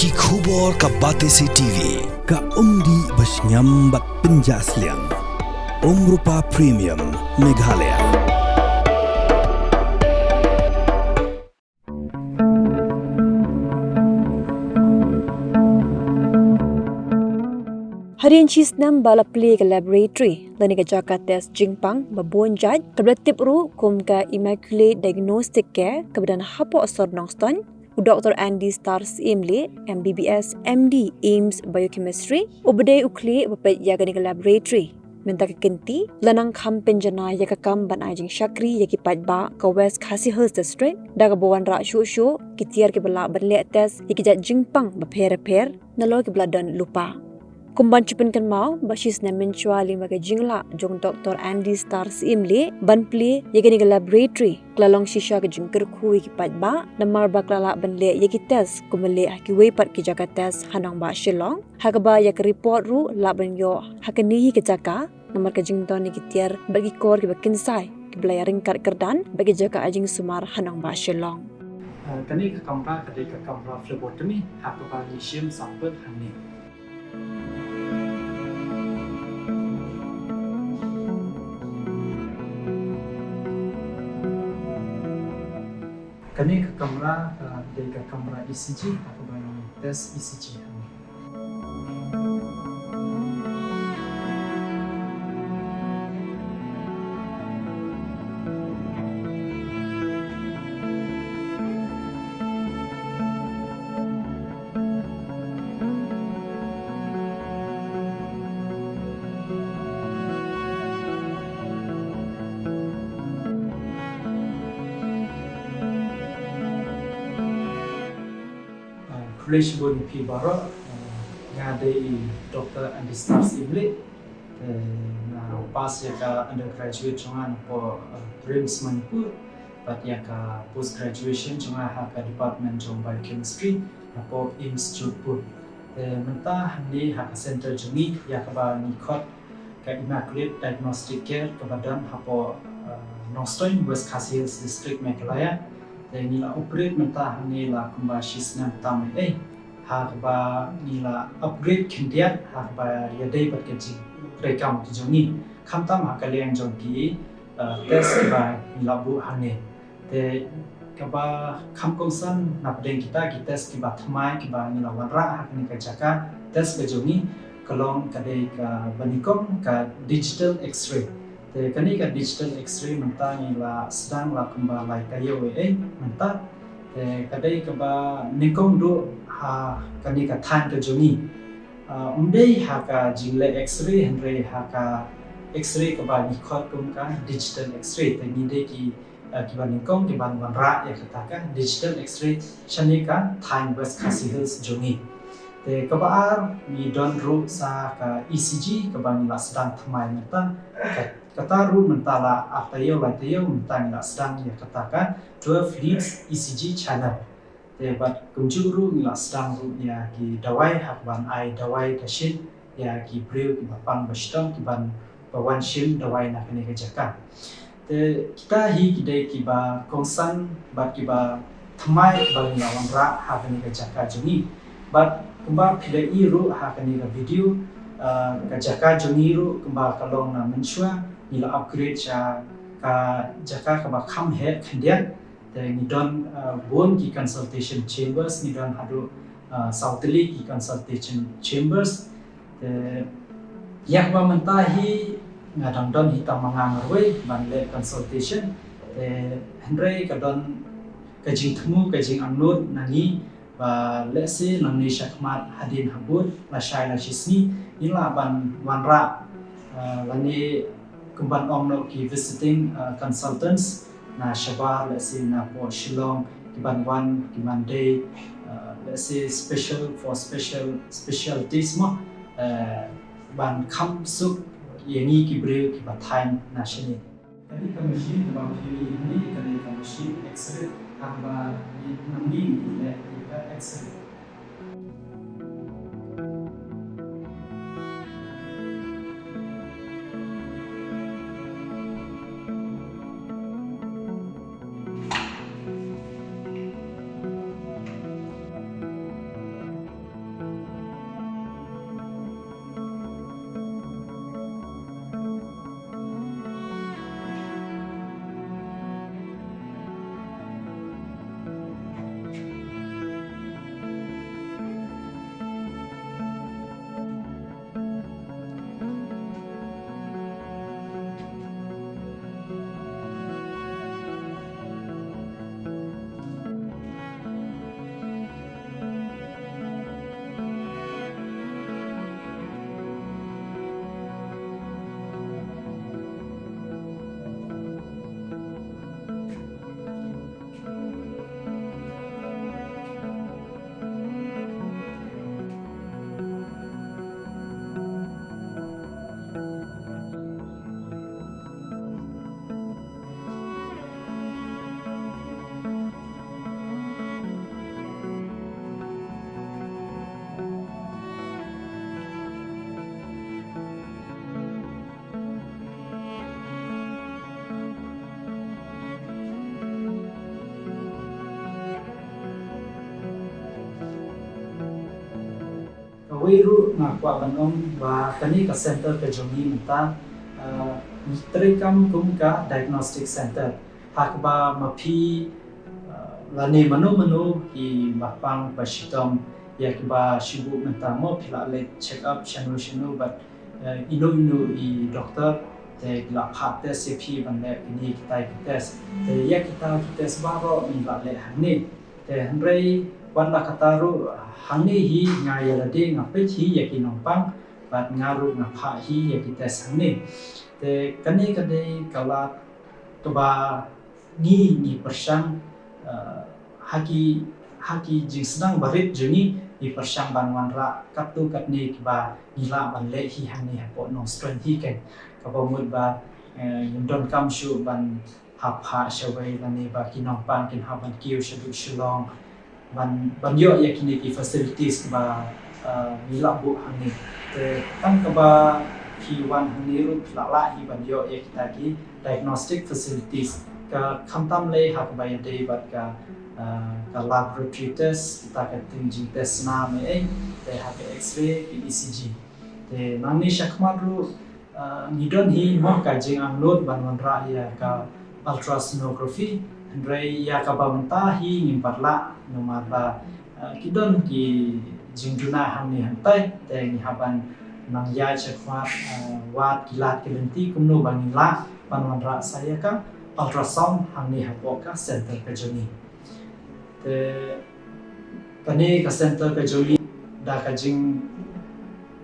Ki khubor ka Batesi TV. Ka umdi basnyam bak penjaslian. Rupa Premium Meghalaya. Harian Chisnam bala play laboratory lani ka jaka test jingpang babon jaj kablatip ru kum ka Immaculate Diagnostic Care kebadan hapo asor nongston Dr. Andy Stars Imle MBBS MD AIMS Biochemistry ubday ukli bapet ya ka laboratory minta kenti lanang kham penjana ya ka kam ban ajing Shakri ya ki padba ka West Khasi Hills District daga bawan ra shu kitiar ke bala banle test ya ki jat jingpang bapher nalo ke bladan lupa Kumban chupan kan mau basis na mencuali maga jingla jong Dr. Andy Stars Imle ban pli yegani laboratory klalong shisha ke jingker kui ki padba namar baklala banle yegi test kumale ki weipat ki jaka test hanang ba shilong hakaba yak report ru laban yo hakani ki jaka namar ka jington ni kitiar bagi kor ki bakin sai ki blayaring kar kerdan bagi jaka ajing sumar hanang ba shilong kani ka kamera phlebotomy hakaba lithium sample hani kani ka kamera dari kamera ECG atau tes ECG. College Boni P. Baro, ngade Dr. Andy Stars Imle, na pas ya ka undergraduate cuma po RIMS Manipur, but ya ka postgraduation cuma haka department cuma biochemistry, po AIMS Jodhpur. Mentah di haka center juni ya ka ba nikot ka Immaculate Diagnostic Care kebadan hapo Nostoin West Khasi Hills District Meghalaya. Nila operate mentah nila kumbasis nam tamai harba nila upgrade kendiat harba yadai berkeji rekam tujuani kamtam hakalian jongi test ba nila bu hane te kaba kamkongsan napdeng kita test kiba thamai kiba nila wanra hakni kajaka test kejongi kalong kadai ka banikom ka digital x-ray kani ka digital x-ray mentah nila sedang la kumba lai kayo mentah kadai ka ba nikom do ha kani ka than ka joni umdei ha ka jingle x-ray henre ha ka x-ray ka ba nikhot kum ka digital x-ray te ni de ki ba nikom ki ban ra ya kata ka digital x-ray shani ka than West Khasi Hills joni te ka ba ni don ru sa ka ECG ka ba ni la sedang thamai mentah kata ru mentala atayo latayo mentang la sedang ya katakan 12 leads ECG channel te bat kunju ru la sedang ru ya ki dawai hakban ai dawai kashin ya ki breu ki bapang bastong ki ban bawan shim dawai na kene kejakan te kita hi kidai ki ba kongsan bat ki ba thamai ba ni lawan ra ha kene kejaka juni bat kumba pile i ru ha kene video kejaka juni ru kumba kalong na mensua nila upgrade cha ka jaka ka ba kham he khandian te ni don bon ki consultation chambers ni don hadu southly ki consultation chambers te yak ba mentahi ngadang don hita mangang roi banle consultation te hendrei ka don ka jing thmu ka jing amnut nani ba lesi nangni shakmat hadin habut la shai la shisni ila ban wanra lani kumban ongno ki visiting consultants na shabar let's say na po Shillong kiban one kiban day let's say specialties mo ban kam suk yengi ki breu ki bathain na shini tadi kami machine bang phili ni kami machine x-ray hamba ni nambi le x-ray Wiru ngakwa banom ba kani ka center ka jongi menta trekam kum ka diagnostic center hakba mapi lani manu ki bapang basitom yakiba shibu menta mo pila le check up shanu but ino I doktor te la phat test pi banle ini kita test te ya kita test baro ni la le hani te hanrei wan la kataru hangni hi ngaya la de ngape hi yaki nompang bat ngaru ngapha hi yaki test hangni te kani kala toba ni persang haki jingsnang barit jungi di persang banwan ra katu katni kiba nila banle hi hangni hapo no strength hi ken kabomud ba yundon kam shu ban hapha shawai lani ba kinompang kin haban kiu shadu shilong ban yo yakini ki facilities ba nila bu hangni te tam kaba P1 hangni ru la hi ban yo yakita ki diagnostic facilities ka khamtam le hak ba yade bat ka laboratory test kita ka tingji test na me te hak x-ray ki ECG te nangni shakmat ru nidon hi mo ka jing anglot ban ra ya ka ultrasonography Andrei ya kabamenta hi ngimpatla nomor ba kidon ki jingduna hamni hantai te ni haban nang ya chekwa wat kilat kelenti kumno bangila panwanra saya ka ultrasound hamni hapoka center ka joni te kani ka center ka joni da ka jing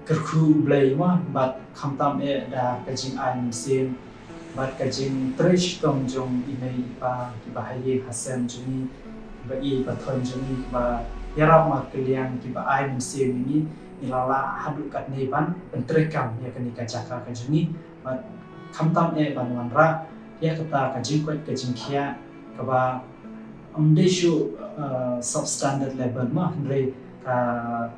kerku blai ma bat khamtam da ka jing an sim bat kajing trish tong jong imei pa ki bahaye hasan juni ba I pathon juni ba yarap ma kalian ki ba ai musim ini ilala hadu kat neban pentrekam ya kani kajaka ka juni bat khamtam banwan ra ya kata kajing kwat kajing khia ka ba amdeshu substandard level ma re ka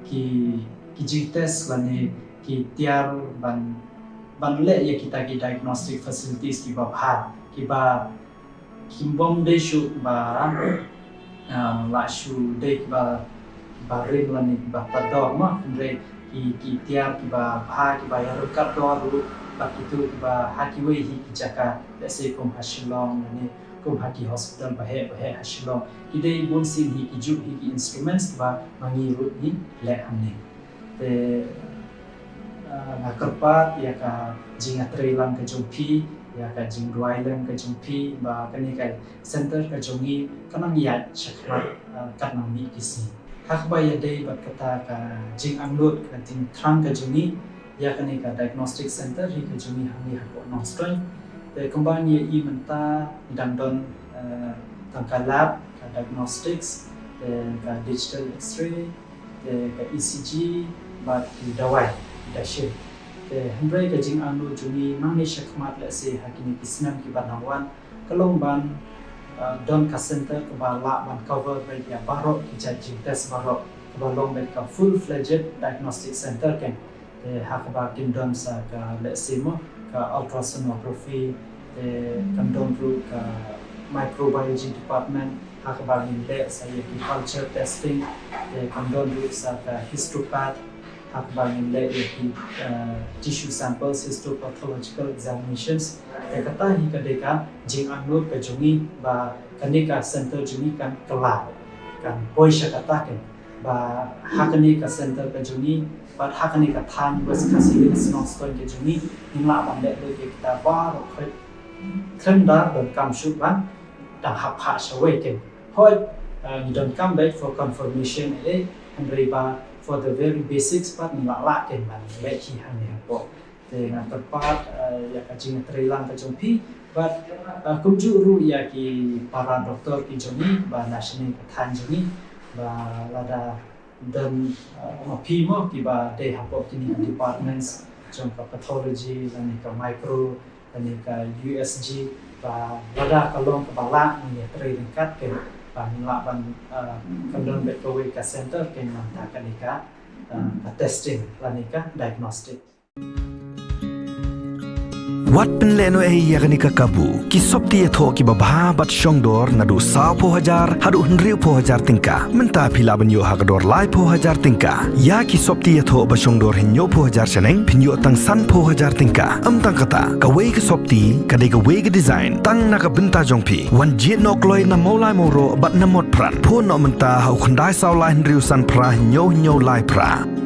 ki jing test lani ki tiar banle ya kita ki diagnostic facilities ki baphat ki ba kimbom de shu ba la shu de ba rim lani ba pador ma re ki tiar ki ba pha ki ba ya kat do ru ba kitu ki ba hakiwe hi ki jaka let's say kum hashilong ni kum haki hospital ba he hashilong ki de bun sin hi ki ju hi ki instruments ba mangi ru ni le hamne te nakarpat ya ka jinga trelang ka jumpi ya ka jingduailang ka jumpi ba kani ka center ka jongi kanang ya chakmat kanang mi kisi hakba ya dei bat kata ka jing anglut ka ting thrang ka jongi ya kani ka diagnostic center hi ka jongi hangi hako nostrai te combine ye I menta dandon tangka lab ka diagnostics te ka digital x-ray te ka ECG ba ki dawai dashe te handrai ka jing anu juni mangni shakmat la se hakini kisnam ki banawan kalong ban don ka center ka bala ban cover by ya baro ki jajing test baro ka balong by ka full fledged diagnostic center ken te hakba kindon sa ka la se mo ka ultrasonography te kandon ru ka microbiology department hakba ni le sa ye ki culture testing te kandon ru sa ka histopath hakbangin le ki tissue samples histopathological examinations kata hi kadeka jing anut ka jungi ba kanika center jungi kan kala kan poisha kata ken ba hakani ka center ka jungi ba hakani ka than was kasile snostoi ke jungi nimla ban le ke kita ba ro khoi khanda ban kam shu ban da hapha shawai ken hoi you don't come back for confirmation and ba for the very basics part ni la ken ban le hi han ne po te na tepat ya ka jing trelang ka jompi but kumju ru ya ki para doktor ki jomi ba national pathan jomi ba lada dan pi mo ki ba de hapo kini departments jom ka pathology dan ka micro dan ka USG ba lada kalong ka bala ni training kat ke ban ban kandon betawai ka center ken manta kanika testing lanika diagnostic Wat penleno ya kani kakabu. Ki sopti tho ki babha bat shongdor nadu sao po hajar hadu henriu po hajar tingka. Menta pila banyo hagador lai po hajar tingka. Ya ki sopti tho ba shongdor hinyo po hajar seneng pinyo tang san po hajar tingka. Tang kata kawei ke sopti kadai kawei ke design tang naka benta jongpi. Wan jet nok loi na maulai moro bat na mod pran. Po no menta hau khandai sao lai henriu san pra hinyo lai pra.